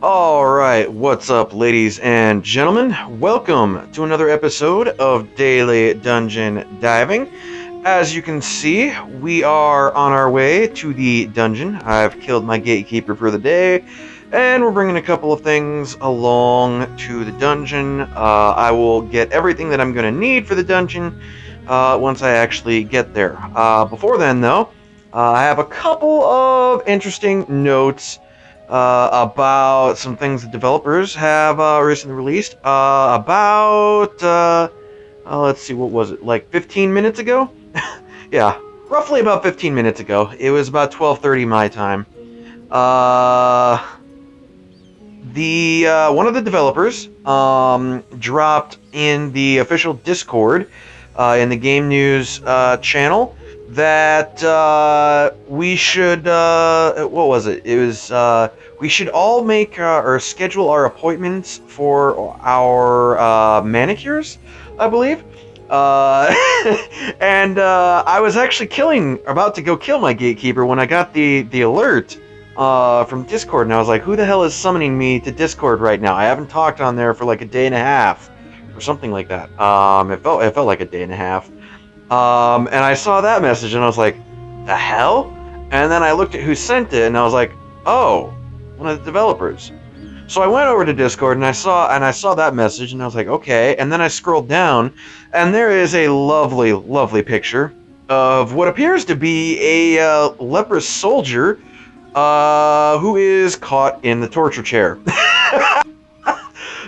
Alright, what's up, ladies and gentlemen? Welcome to another episode of Daily Dungeon Diving. As you can see, we are on our way to the dungeon. I've killed my gatekeeper for the day, and we're bringing a couple of things along to the dungeon. I will get everything that I'm going to need for the dungeon once I actually get there. Before then, though, I have a couple of interesting notes about some things the developers have recently released. Let's see, what was it, like 15 minutes ago? Yeah, roughly about 15 minutes ago. It was about 12:30 my time. One of the developers dropped in the official Discord in the Game News channel that we should, what was it? It was, we should all make or schedule our appointments for our manicures, I believe. And I was actually about to go kill my gatekeeper when I got the alert from Discord, and I was like, who the hell is summoning me to Discord right now? I haven't talked on there for like a day and a half, or something like that. It felt like a day and a half. And I saw that message, and I was like, the hell? And then I looked at who sent it, and I was like, oh, one of the developers. So I went over to Discord, and I saw that message, and I was like, okay. And then I scrolled down, and there is a lovely, lovely picture of what appears to be a leprous soldier who is caught in the torture chair.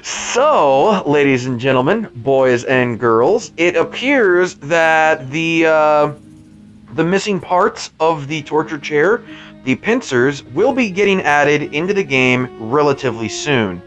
So, ladies and gentlemen, boys and girls, it appears that the missing parts of the torture chair, the pincers, will be getting added into the game relatively soon.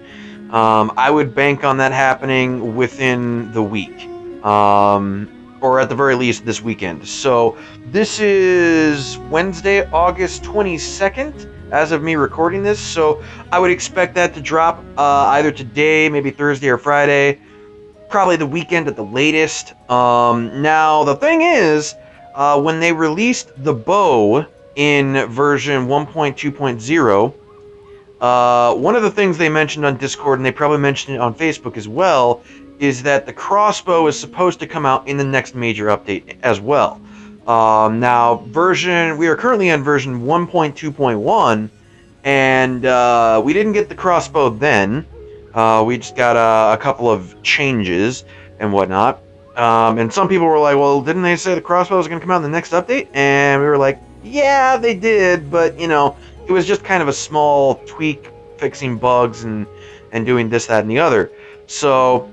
I would bank on that happening within the week, or at the very least this weekend. So this is Wednesday, August 22nd, as of me recording this, so I would expect that to drop either today, maybe Thursday or Friday, probably the weekend at the latest. Now, the thing is, when they released the bow in version 1.2.0, one of the things they mentioned on Discord, and they probably mentioned it on Facebook as well, is that the crossbow is supposed to come out in the next major update as well. Now, we are currently on version 1.2.1, and we didn't get the crossbow then. We just got a couple of changes and whatnot. And some people were like, well, didn't they say the crossbow was going to come out in the next update? And we were like, yeah, they did, but, it was just kind of a small tweak, fixing bugs and doing this, that, and the other. So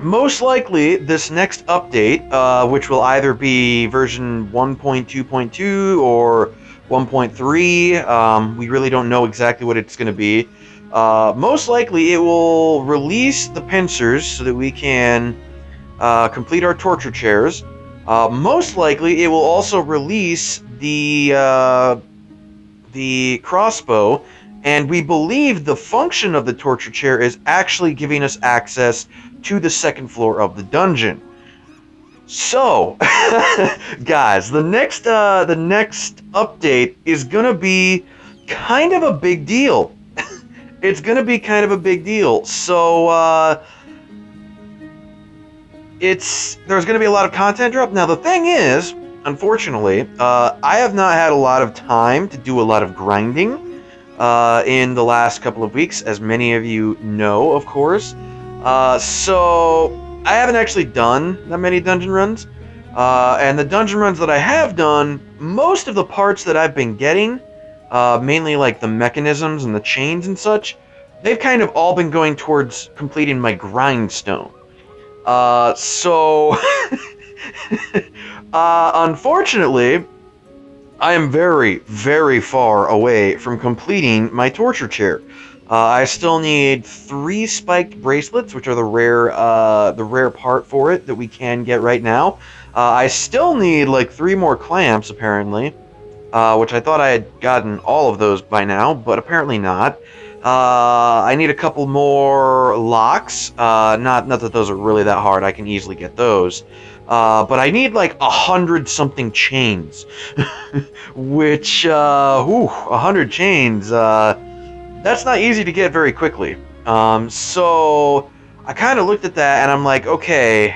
most likely, this next update, which will either be version 1.2.2 or 1.3, we really don't know exactly what it's going to be. Most likely, it will release the pincers so that we can complete our torture chairs. Most likely, it will also release the crossbow, and we believe the function of the torture chair is actually giving us access to the second floor of the dungeon. So, guys, the next update is gonna be kind of a big deal. It's gonna be kind of a big deal. So, there's gonna be a lot of content drop. Now, the thing is, unfortunately, I have not had a lot of time to do a lot of grinding in the last couple of weeks, as many of you know, of course. So I haven't actually done that many dungeon runs, and the dungeon runs that I have done, most of the parts that I've been getting, mainly like the mechanisms and the chains and such, they've kind of all been going towards completing my grindstone. So unfortunately, I am very, very far away from completing my torture chair. I still need 3 spiked bracelets, which are the rare part for it that we can get right now. I still need like 3 more clamps, apparently, which I thought I had gotten all of those by now, but apparently not. I need a couple more locks. Not that those are really that hard. I can easily get those. But I need like 100-something chains, which 100 chains. that's not easy to get very quickly. So I kind of looked at that and I'm like, okay,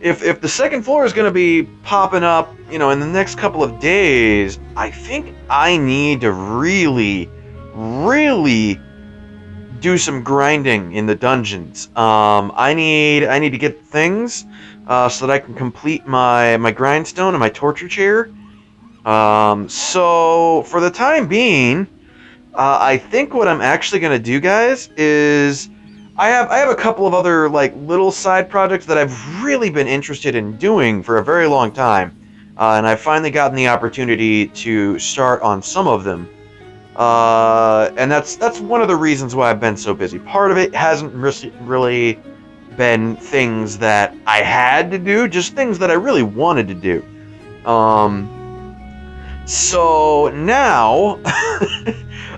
if the second floor is going to be popping up, you know, in the next couple of days, I think I need to really do some grinding in the dungeons. I need to get things so that I can complete my grindstone and my torture chair. So for the time being, I think what I'm actually gonna do, guys, is I have a couple of other like little side projects that I've really been interested in doing for a very long time, and I've finally gotten the opportunity to start on some of them. And that's one of the reasons why I've been so busy. Part of it hasn't really been things that I had to do, just things that I really wanted to do. So now,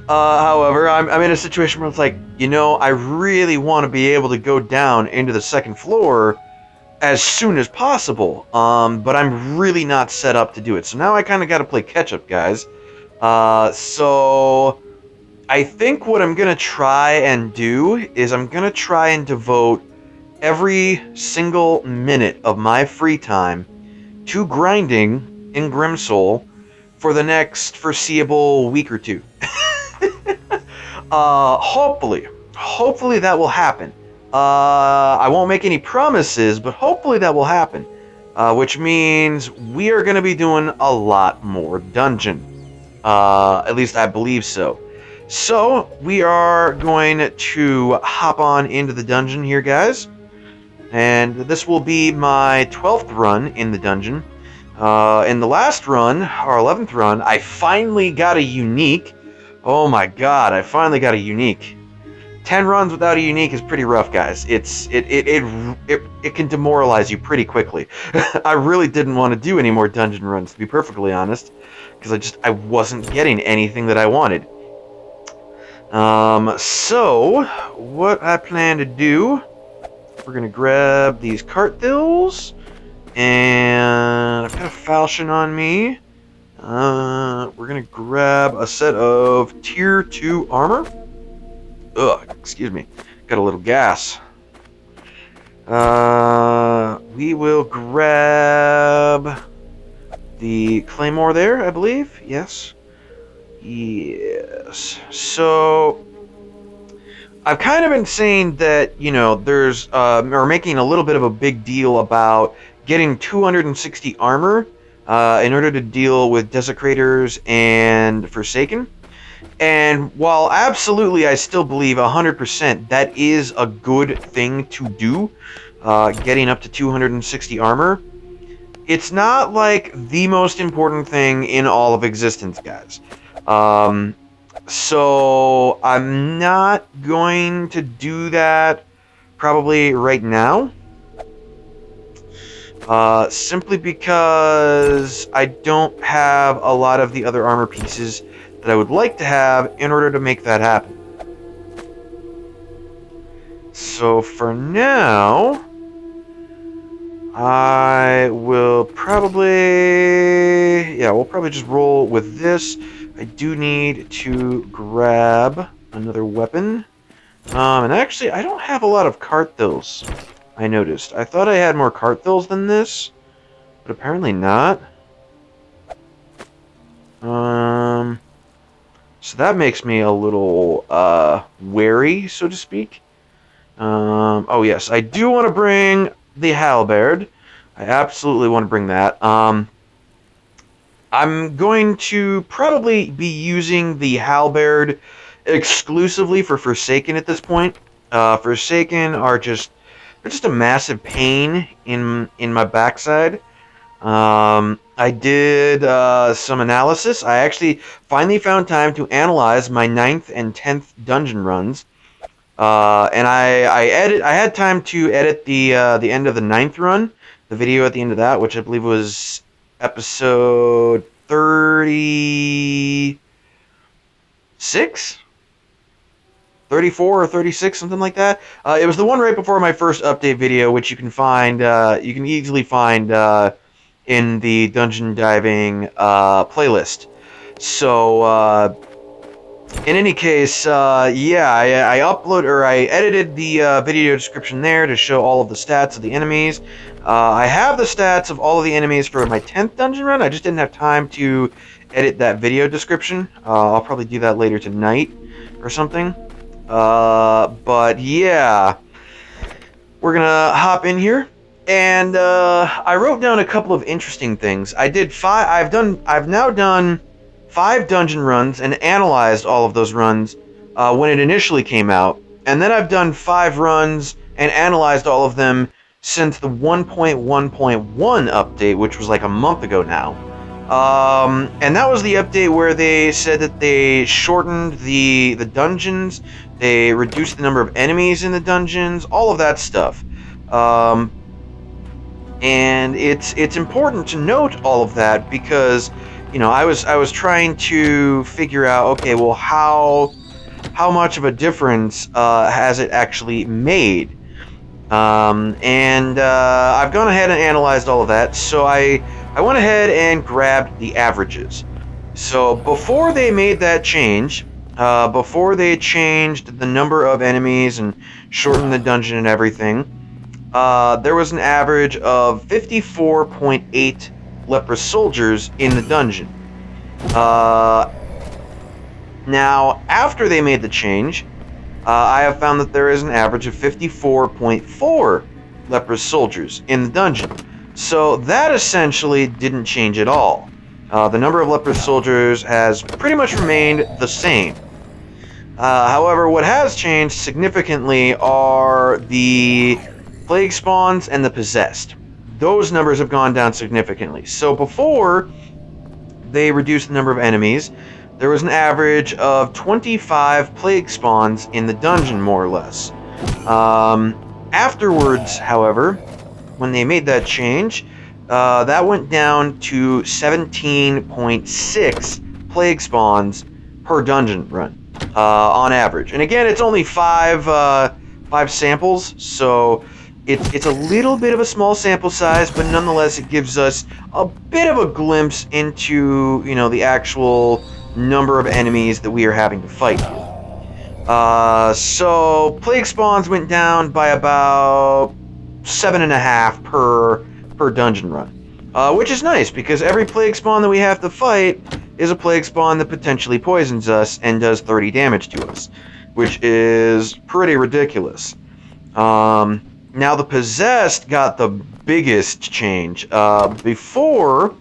however, I'm in a situation where it's like, you know, I really want to be able to go down into the second floor as soon as possible. But I'm really not set up to do it. So now I kind of got to play catch up, guys. So I think what I'm going to try and do is I'm going to try and devote every single minute of my free time to grinding in Grimsoul for the next foreseeable week or two. Hopefully that will happen. I won't make any promises, but hopefully that will happen. Which means we are going to be doing a lot more dungeon. At least I believe so. So, we are going to hop on into the dungeon here, guys. And this will be my 12th run in the dungeon. In the last run, our 11th run, I finally got a unique. Oh my god, I finally got a unique. 10 runs without a unique is pretty rough, guys. It can demoralize you pretty quickly. I really didn't want to do any more dungeon runs, to be perfectly honest, because I wasn't getting anything that I wanted. So what I plan to do, we're gonna grab these cart thills, and I've got a falchion on me. We're gonna grab a set of tier 2 armor. Ugh, excuse me, got a little gas. We will grab the claymore there, I believe. Yes. Yes. So I've kind of been saying that, you know, there's or making a little bit of a big deal about getting 260 armor in order to deal with Desecrators and Forsaken. And while absolutely I still believe 100% that is a good thing to do, getting up to 260 armor, it's not like the most important thing in all of existence, guys. So I'm not going to do that probably right now. Simply because I don't have a lot of the other armor pieces that I would like to have in order to make that happen. So for now, I will probably, we'll probably just roll with this. I do need to grab another weapon. And actually, I don't have a lot of cart thills, I noticed. I thought I had more cart thills than this, but apparently not. So that makes me a little wary, so to speak. Oh yes, I do want to bring the halberd. I absolutely want to bring that. I'm going to probably be using the halberd exclusively for Forsaken at this point. Forsaken are they're just a massive pain in my backside. I did some analysis. I actually finally found time to analyze my 9th and 10th dungeon runs. And I had time to edit the end of the 9th run, the video at the end of that, which I believe was episode 36? 34 or 36, something like that. It was the one right before my first update video, which you can find, you can easily find in the dungeon diving playlist. So In any case, yeah, I edited the video description there to show all of the stats of the enemies. I have the stats of all of the enemies for my 10th dungeon run. I just didn't have time to edit that video description. I'll probably do that later tonight or something. But yeah, we're gonna hop in here. And I wrote down a couple of interesting things. I've now done 5 dungeon runs and analyzed all of those runs when it initially came out. And then I've done 5 runs and analyzed all of them since the 1.1.1 update, which was like a month ago now. And that was the update where they said that they shortened the dungeons, they reduced the number of enemies in the dungeons, all of that stuff. And it's important to note all of that because, you know, I was trying to figure out, okay, well, how much of a difference has it actually made? I've gone ahead and analyzed all of that, so I went ahead and grabbed the averages. So before they made that change, before they changed the number of enemies and shortened the dungeon and everything, there was an average of 54.8 leprous soldiers in the dungeon. Now, after they made the change, I have found that there is an average of 54.4 leprous soldiers in the dungeon. So that essentially didn't change at all. The number of leprous soldiers has pretty much remained the same. However, what has changed significantly are the plague spawns and the possessed. Those numbers have gone down significantly. So before they reduced the number of enemies, there was an average of 25 plague spawns in the dungeon, more or less. Afterwards, however, when they made that change, that went down to 17.6 plague spawns per dungeon run, on average. And again, it's only five samples, so it's a little bit of a small sample size, but nonetheless, it gives us a bit of a glimpse into, you know, the actual number of enemies that we are having to fight here. So plague spawns went down by about 7.5 per dungeon run, which is nice because every plague spawn that we have to fight is a plague spawn that potentially poisons us and does 30 damage to us, which is pretty ridiculous. Now the possessed got the biggest change. Before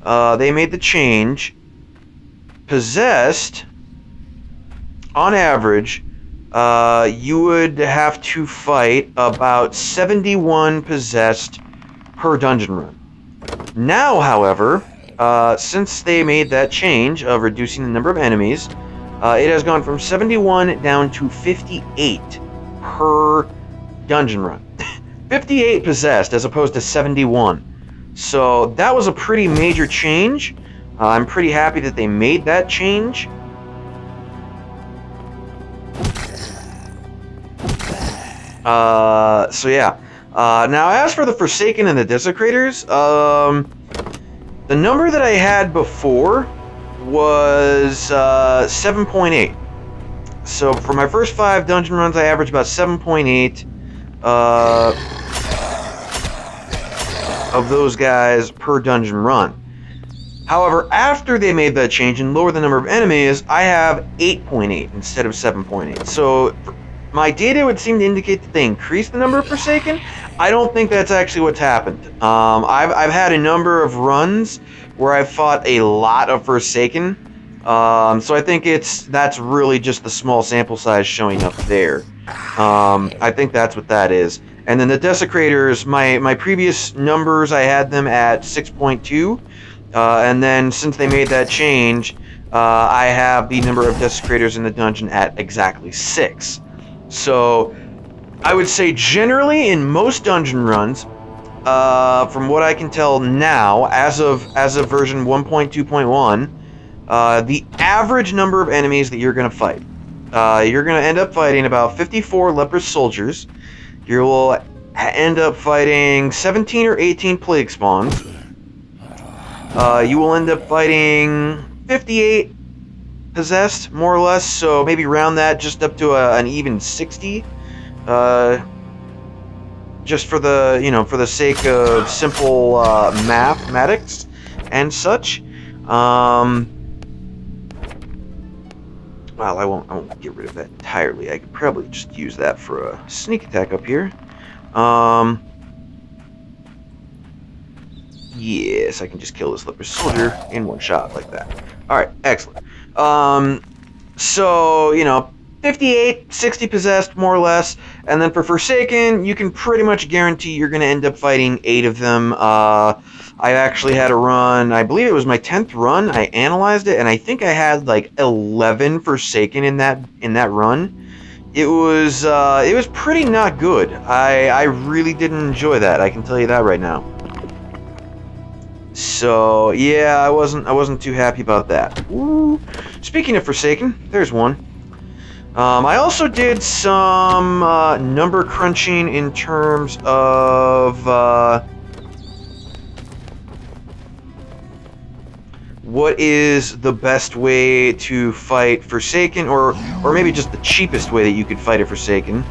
they made the change, possessed, on average, you would have to fight about 71 possessed per dungeon run. Now, however, since they made that change of reducing the number of enemies, it has gone from 71 down to 58 per dungeon run. 58 possessed as opposed to 71. So that was a pretty major change. I'm pretty happy that they made that change. So yeah. Now, as for the Forsaken and the Desecrators, the number that I had before was 7.8. So for my first 5 dungeon runs, I averaged about 7.8 of those guys per dungeon run. However, after they made that change and lowered the number of enemies, I have 8.8 instead of 7.8. So my data would seem to indicate that they increased the number of Forsaken. I don't think that's actually what's happened. I've had a number of runs where I've fought a lot of Forsaken. So I think that's really just the small sample size showing up there. I think that's what that is. And then the Desecrators, my previous numbers, I had them at 6.2. And then since they made that change, I have the number of Desecrators in the dungeon at exactly 6. So I would say generally in most dungeon runs, from what I can tell now, as of version 1.2.1, the average number of enemies that you're going to fight, you're going to end up fighting about 54 leprous soldiers. You will end up fighting 17 or 18 plague spawns. You will end up fighting 58 possessed, more or less. So maybe round that just up to an even 60. Just for the, for the sake of simple mathematics and such. Well, I won't get rid of that entirely. I could probably just use that for a sneak attack up here. Yes, I can just kill this leper soldier in one shot like that. Alright, excellent. So, 58, 60 possessed, more or less. And then for Forsaken, you can pretty much guarantee you're going to end up fighting 8 of them. I actually had a run, I believe it was my 10th run. I analyzed it, and I think I had like 11 Forsaken in that run. It was pretty not good. I really didn't enjoy that. I can tell you that right now. So yeah, I wasn't too happy about that. Ooh. Speaking of Forsaken, there's one. I also did some number crunching in terms of what is the best way to fight Forsaken, or maybe just the cheapest way that you could fight a Forsaken,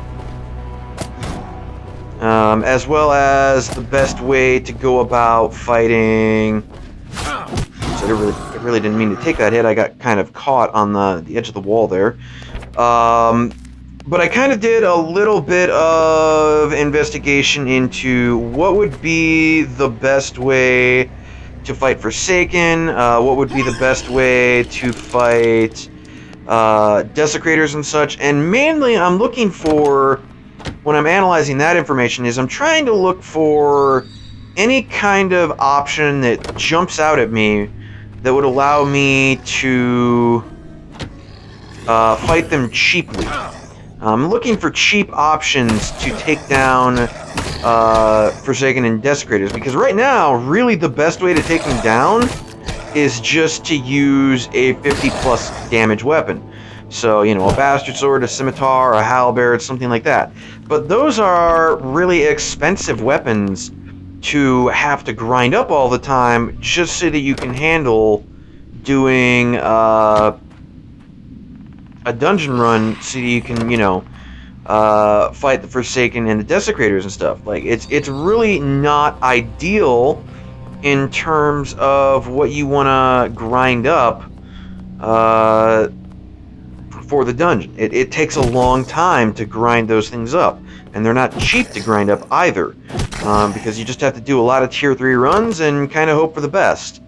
as well as the best way to go about fighting. So I really didn't mean to take that hit. I got kind of caught on the edge of the wall there. But I kind of did a little bit of investigation into what would be the best way to fight Forsaken, what would be the best way to fight Desecrators and such, and mainly I'm looking for, when I'm analyzing that information, is I'm trying to look for any kind of option that jumps out at me that would allow me to fight them cheaply. I'm looking for cheap options to take down Forsaken and Desecrators, because right now, really the best way to take them down is just to use a 50+ damage weapon. So, a Bastard Sword, a Scimitar, a Halberd, something like that. But those are really expensive weapons to have to grind up all the time just so that you can handle doing a dungeon run, so that you can, fight the Forsaken and the Desecrators and stuff. Like, it's really not ideal in terms of what you want to grind up for the dungeon. It takes a long time to grind those things up, and they're not cheap to grind up either, because you just have to do a lot of tier 3 runs and kind of hope for the best.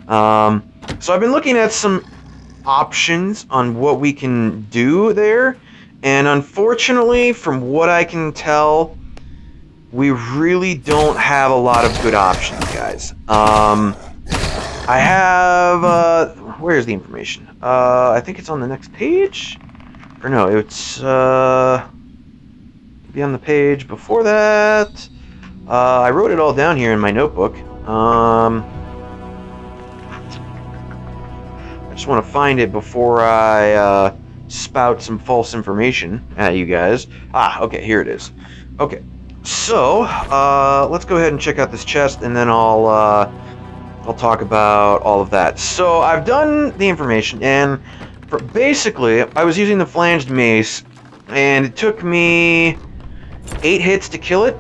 So I've been looking at some options on what we can do there, and unfortunately, from what I can tell, we really don't have a lot of good options, guys. I have, where's the information? I think it's on the next page? Or no, it's, be on the page before that. I wrote it all down here in my notebook. I just want to find it before I, spout some false information at you guys. Okay, here it is. Okay, so, let's go ahead and check out this chest, and then I'll talk about all of that. So, I've done the information, and basically, I was using the flanged mace, and it took me 8 hits to kill it.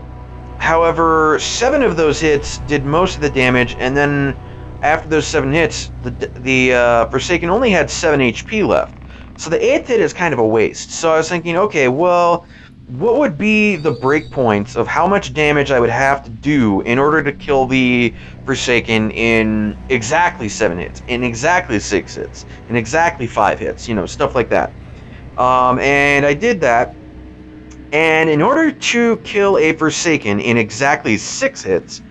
However, 7 of those hits did most of the damage, and then after those 7 hits, the Forsaken only had 7 HP left. So the 8th hit is kind of a waste. So I was thinking, okay, well, what would be the breakpoints of how much damage I would have to do in order to kill the Forsaken in exactly 7 hits, in exactly 6 hits, in exactly 5 hits, stuff like that. And I did that. And in order to kill a Forsaken in exactly 6 hits,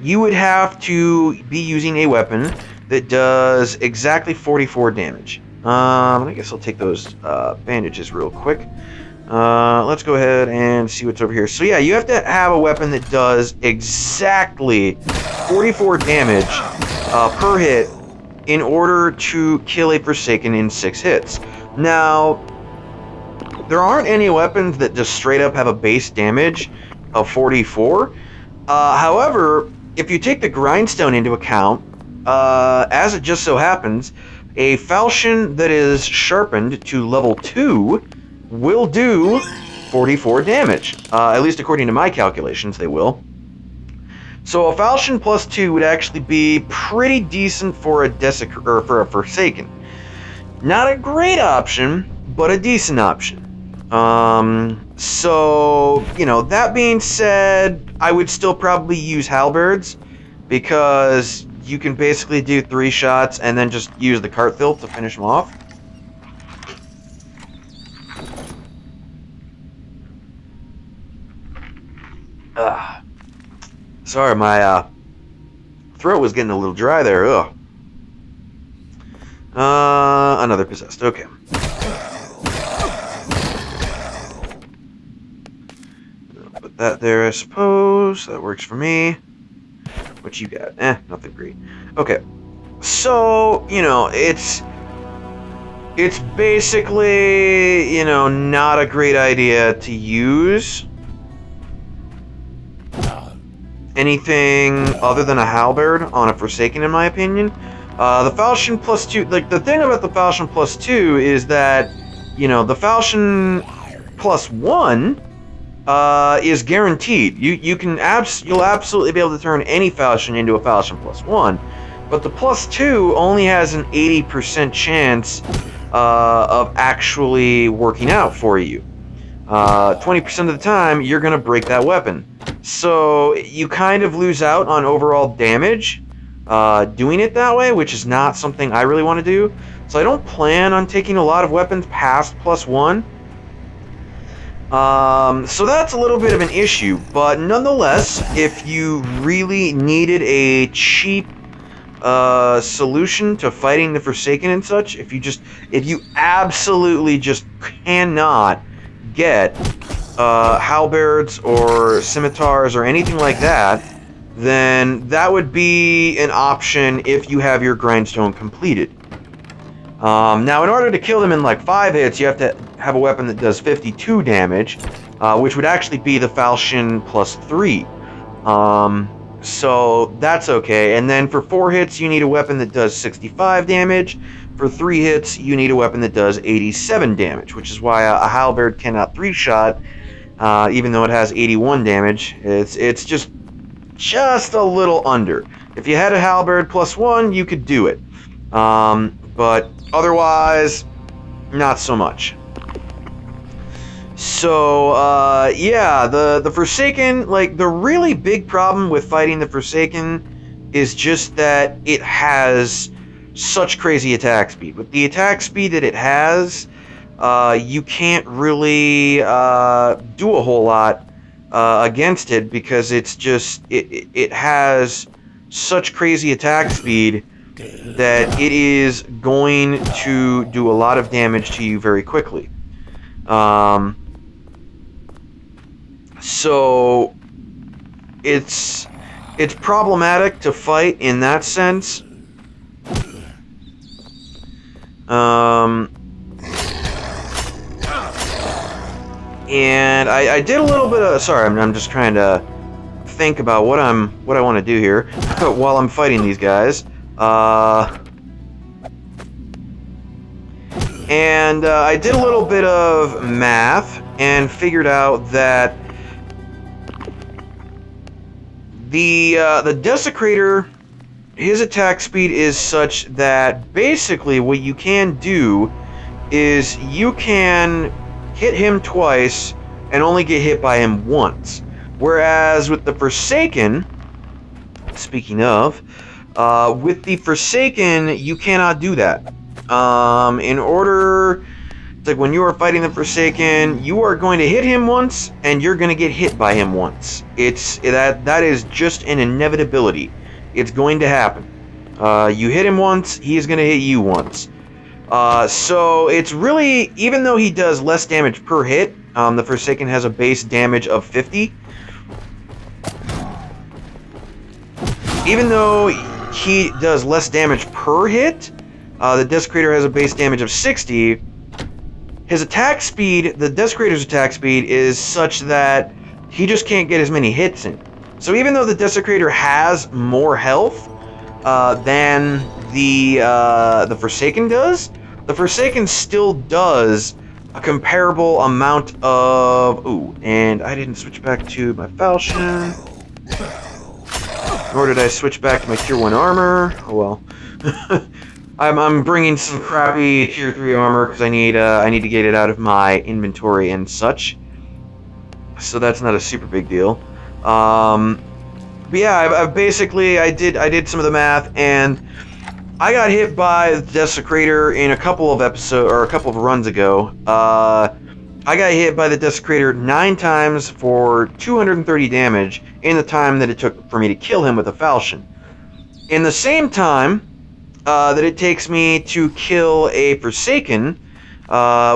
you would have to be using a weapon that does exactly 44 damage. I guess I'll take those bandages real quick. Let's go ahead and see what's over here. So yeah, you have to have a weapon that does exactly 44 damage per hit in order to kill a Forsaken in 6 hits. Now, there aren't any weapons that just straight up have a base damage of 44. However, if you take the Grindstone into account, as it just so happens, A falchion that is sharpened to level 2 will do 44 damage. At least according to my calculations, they will. So a falchion plus 2 would actually be pretty decent for a Forsaken. Not a great option, but a decent option. So, you know, that being said, I would still probably use halberds, because you can basically do 3 shots and then just use the cart filth to finish them off. Sorry, my throat was getting a little dry there. Ugh. Another possessed. Okay. Put that there, I suppose. That works for me. What you got? Nothing great. Okay. So, you know, it's basically, you know, not a great idea to use anything other than a halberd on a Forsaken, in my opinion. The falchion plus 2, like, the thing about the falchion plus 2 is that, you know, the falchion plus 1 is guaranteed. You'll absolutely be able to turn any falchion into a falchion plus 1, but the plus 2 only has an 80% chance of actually working out for you. 20% of the time, you're going to break that weapon. So you kind of lose out on overall damage doing it that way, which is not something I really want to do. So I don't plan on taking a lot of weapons past plus 1. So that's a little bit of an issue, but nonetheless, if you really needed a cheap solution to fighting the Forsaken and such, if you absolutely just cannot get halberds or scimitars or anything like that, then that would be an option if you have your grindstone completed. Now, in order to kill them in like 5 hits, you have to have a weapon that does 52 damage, which would actually be the falchion plus 3. So that's okay. And then for 4 hits, you need a weapon that does 65 damage. For 3 hits, you need a weapon that does 87 damage, which is why a halberd cannot 3-shot, even though it has 81 damage. It's just a little under. If you had a halberd plus 1, you could do it. But otherwise, not so much. So, yeah, the Forsaken, like, the really big problem with fighting the Forsaken is just that it has such crazy attack speed. With the attack speed that it has, you can't really do a whole lot against it, because it's just, it has such crazy attack speed that it is going to do a lot of damage to you very quickly. So it's problematic to fight in that sense. And I did a little bit of, sorry, I'm just trying to think about what I want to do here while I'm fighting these guys. And I did a little bit of math and figured out that the Desecrator, his attack speed is such that basically what you can do is you can hit him twice and only get hit by him once. Whereas with the Forsaken, speaking of, with the Forsaken, you cannot do that. In order, it's like when you are fighting the Forsaken, you are going to hit him once, and you're going to get hit by him once. That is just an inevitability. It's going to happen. You hit him once, he's going to hit you once. So it's really, even though he does less damage per hit, the Forsaken has a base damage of 50. Even though he does less damage per hit, the Desecrator has a base damage of 60. His attack speed, the Desecrator's attack speed, is such that he just can't get as many hits in. So even though the Desecrator has more health, than the Forsaken does. The Forsaken still does a comparable amount of... Ooh, and I didn't switch back to my falchion. Nor did I switch back to my tier 1 armor. Oh well. I'm bringing some crappy tier 3 armor because I need to get it out of my inventory and such. So that's not a super big deal. But yeah, I did some of the math, and I got hit by the Desecrator in a couple of episodes, or a couple of runs ago. I got hit by the Desecrator 9 times for 230 damage in the time that it took for me to kill him with a falchion. In the same time that it takes me to kill a Forsaken,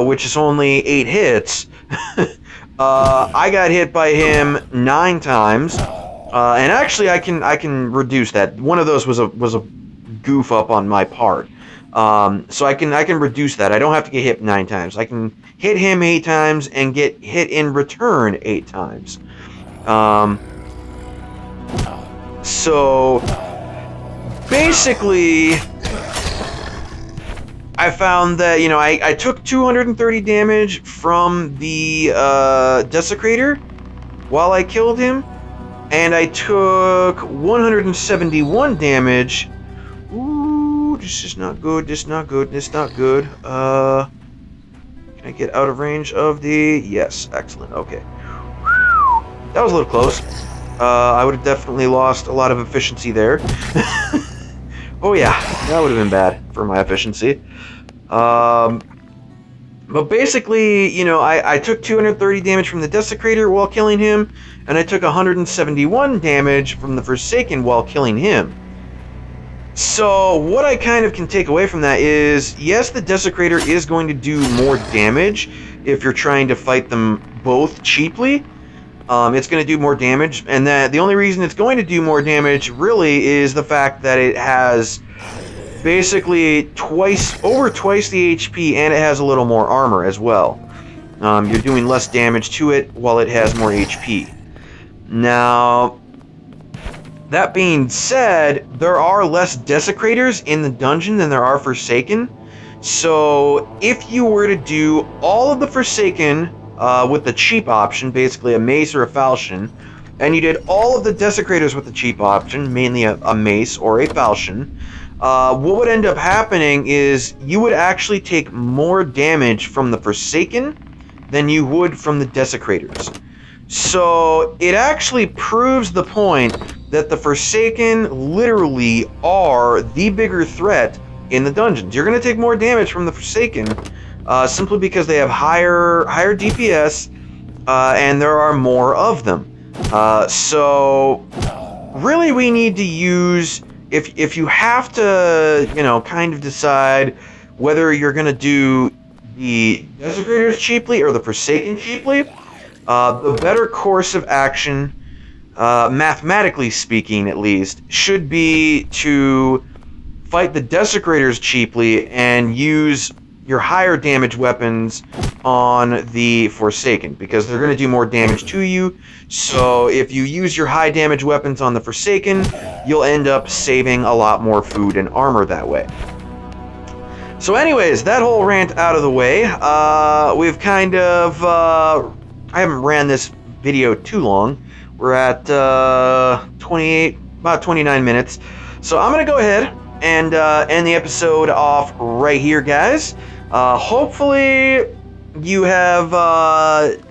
which is only 8 hits, I got hit by him 9 times, and actually I can reduce that. One of those was a goof up on my part. So I can reduce that. I don't have to get hit 9 times. I can hit him 8 times and get hit in return 8 times. So basically, I found that, you know, I took 230 damage from the Desecrator while I killed him, and I took 171 damage. Ooh, this is not good, this is not good, this is not good. Can I get out of range of the... Yes, excellent, okay. That was a little close. I would have definitely lost a lot of efficiency there. Oh yeah, that would have been bad for my efficiency. But basically, you know, I took 230 damage from the Desecrator while killing him, and I took 171 damage from the Forsaken while killing him. So, what I kind of can take away from that is, yes, the Desecrator is going to do more damage if you're trying to fight them both cheaply. It's going to do more damage, and that the only reason it's going to do more damage, really, is the fact that it has basically over twice the HP, and it has a little more armor as well. You're doing less damage to it while it has more HP. Now, that being said, there are less Desecrators in the dungeon than there are Forsaken. So, if you were to do all of the Forsaken with the cheap option, basically a mace or a falchion, and you did all of the Desecrators with the cheap option, mainly a mace or a falchion, what would end up happening is you would actually take more damage from the Forsaken than you would from the Desecrators. So it actually proves the point that the Forsaken literally are the bigger threat in the dungeons. You're going to take more damage from the Forsaken simply because they have higher DPS and there are more of them. So really we need to use, if you have to, you know, kind of decide whether you're going to do the Desecrators cheaply or the Forsaken cheaply, the better course of action, mathematically speaking at least, should be to fight the Desecrators cheaply and use your higher damage weapons on the Forsaken, because they're going to do more damage to you. So if you use your high damage weapons on the Forsaken, you'll end up saving a lot more food and armor that way. So anyways, that whole rant out of the way, we've kind of... I haven't ran this video too long. We're at about 29 minutes. So I'm going to go ahead and end the episode off right here, guys. Hopefully you have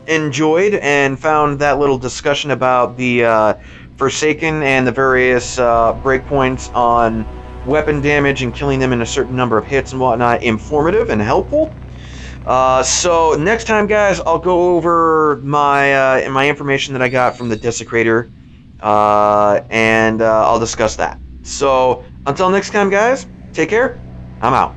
enjoyed and found that little discussion about the Forsaken and the various breakpoints on weapon damage and killing them in a certain number of hits and whatnot informative and helpful. So next time, guys, I'll go over my information that I got from the Desecrator, and I'll discuss that. So until next time, guys, take care. I'm out.